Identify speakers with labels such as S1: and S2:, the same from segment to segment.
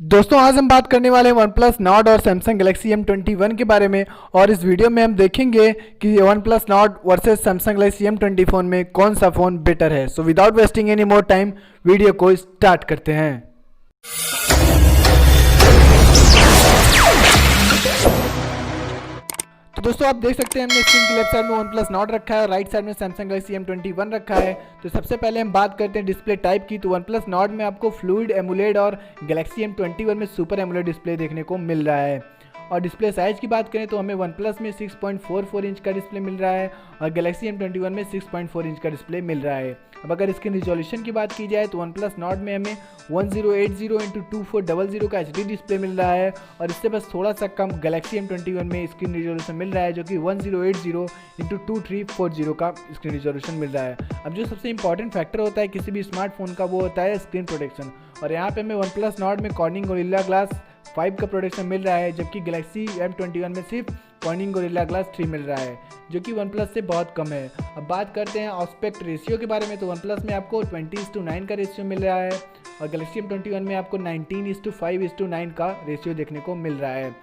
S1: दोस्तों आज हम बात करने वाले हैं वन प्लस नॉट और सैमसंग गैलेक्सी M21 के बारे में। और इस वीडियो में हम देखेंगे कि one plus not versus Samsung Galaxy M21 में कौन सा फ़ोन बेटर है। So without wasting any more time video को स्टार्ट करते हैं। तो दोस्तों आप देख सकते हैं हमने स्क्रीन की लेफ्ट साइड में वन प्लस नॉट रखा है और राइट साइड में सैमसंग गैलेक्सी M21 रखा है। तो सबसे पहले हम बात करते हैं डिस्प्ले टाइप की। तो वन प्लस नॉट में आपको फ्लूइड एमुलेट और गैलेक्सी M21 में सुपर एमुलेट डिस्प्ले देखने को मिल रहा है। और डिस्प्ले साइज़ की बात करें तो हमें वन प्लस में 6.44 इंच का डिस्प्ले मिल रहा है और गैलेक्सी M21 में 6.4 इंच का डिस्प्ले मिल रहा है। अब अगर इसके रिजोल्यूशन की बात की जाए तो वन प्लस नॉट में हमें 1080x2400 का HD डिस्प्ले मिल रहा है और इससे बस थोड़ा सा कम गैलेक्सी M21 में स्क्रीन रिजोल्यूशन मिल रहा है जो कि 1080x2340 का स्क्रीन रिजोल्यूशन मिल रहा है। अब जो सबसे इंपॉर्टेंट फैक्टर होता है किसी भी स्मार्टफोन का वो होता है स्क्रीन प्रोटेक्शन। और यहाँ पे हमें वन प्लस नॉट में कॉर्निंग गोरिल्ला ग्लास 5 का प्रोटेक्शन मिल रहा है जबकि गैलेक्सी M21 में सिर्फ कॉर्निंग गोरिल्ला ग्लास 3 मिल रहा है जो कि वन प्लस से बहुत कम है। अब बात करते हैं ऑस्पेक्ट रेशियो के बारे में। तो वन प्लस में आपको 20:9 का रेशियो मिल रहा है और गैलेक्सी M21 में आपको 19:5:9 का रेशियो देखने को मिल रहा है।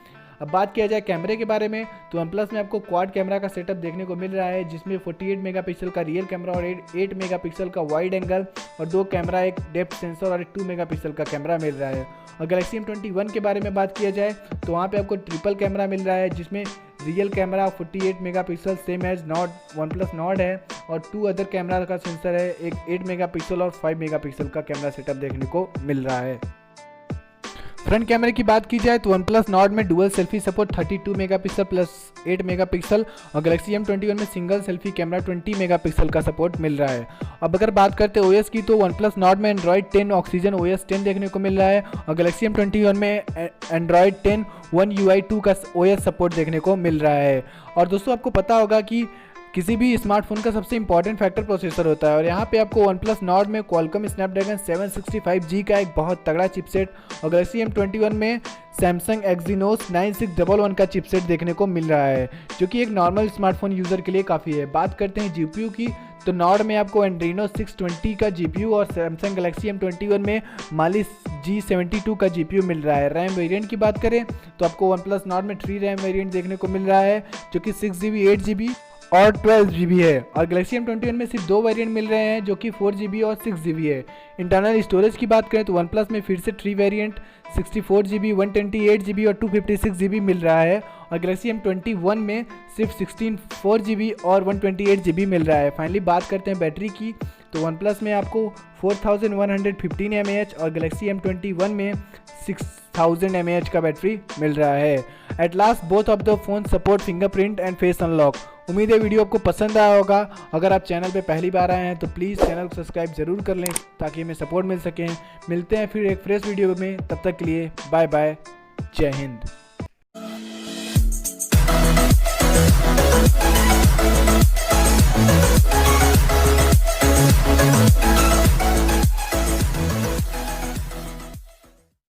S1: अब बात किया जाए कैमरे के बारे में तो वन प्लस में आपको क्वाड कैमरा का सेटअप देखने को मिल रहा है जिसमें 48 मेगापिक्सल का रियल कैमरा और 8 मेगापिक्सल का वाइड एंगल और 2 कैमरा, एक डेप्थ सेंसर और एक 2 मेगापिक्सल का कैमरा मिल रहा है। और गैलेक्सी M21 के बारे में बात किया जाए तो वहाँ पे आपको ट्रिपल कैमरा मिल रहा है जिसमें real camera 48 megapixel same as OnePlus Nord है और 2 अदर कैमरा का सेंसर है, एक 8 मेगापिक्सल और 5 मेगापिक्सल का कैमरा सेटअप देखने को मिल रहा है। फ्रंट कैमरे की बात की जाए तो वन प्लस नॉट में dual selfie support 32 megapixel plus 8 megapixel और गैलेक्सी M21 में सिंगल सेल्फी कैमरा 20 मेगापिक्सल का सपोर्ट मिल रहा है। अब अगर बात करते हैं OS की तो वन प्लस नॉट में एंड्रॉयड 10 ऑक्सीजन OS 10 देखने को मिल रहा है और गैलेक्सी M21 में एंड्रॉयड 10 One UI 2 का OS सपोर्ट देखने को मिल रहा है। और दोस्तों आपको पता होगा कि किसी भी स्मार्टफोन का सबसे इंपॉर्टेंट फैक्टर प्रोसेसर होता है और यहाँ पे आपको वन प्लस नॉट में क्वालकॉम स्नैपड्रैगन 765G का एक बहुत तगड़ा चिपसेट और गैलेक्सी M21 में सैमसंग एक्जीनोस 9611 का चिपसेट देखने को मिल रहा है जो कि एक नॉर्मल स्मार्टफोन यूज़र के लिए काफ़ी है। बात करते हैं GPU की तो नॉट में आपको एंड्रीनो 620 का GPU और सैमसंग गैलेक्सी M21 में माली G72 का GPU मिल रहा है। रैम वेरिएंट की बात करें तो आपको वन प्लस नॉट में 3 रैम वेरिएंट देखने को मिल रहा है जो कि 6GB 8GB और 12GB है और गैलेक्सी M21 में सिर्फ 2 वेरिएंट मिल रहे हैं जो कि 4GB और 6GB है। इंटरनल स्टोरेज की बात करें तो वन प्लस में फिर से 3 वेरिएंट 64GB 128GB और 256GB मिल रहा है और गैलेक्सी M21 में सिर्फ 4GB और 128GB मिल रहा है। फाइनली बात करते हैं बैटरी की तो वन प्लस में आपको 4115 mAh और गैलेक्सी M21 में 6000 mAh का बैटरी मिल रहा है। At last both of the phone support fingerprint and face unlock. उम्मीद है वीडियो आपको पसंद आया होगा। अगर आप चैनल पे पहली बार आए हैं तो प्लीज़ चैनल को सब्सक्राइब जरूर कर लें ताकि हमें सपोर्ट मिल सके। मिलते हैं फिर एक फ्रेश वीडियो में, तब तक के लिए बाय बाय, जय हिंद।